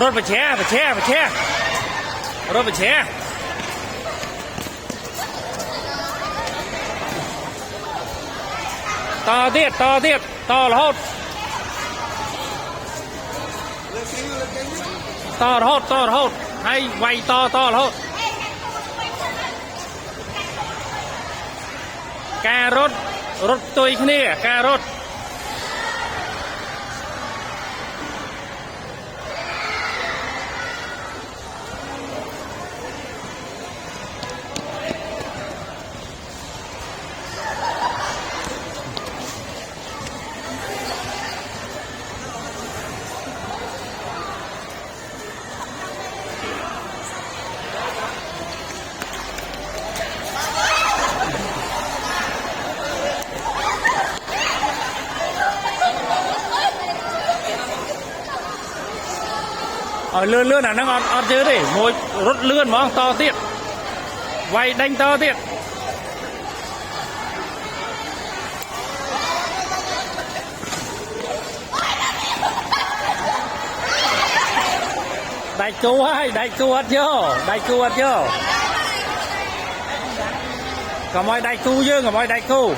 รถไปแช่รถไปแช่ต่อเดียดต่อรถให้ไวต่อรถการรถตัวอีกนี่การถเลื่อนอ่ะนั่งออนเจอดิมวยรถเลื่อนมองต่อเตี้ยไวดังต่อเตี้ยđại cù hay đại cù chưa có mọi đại cù chưa có mọi đại cù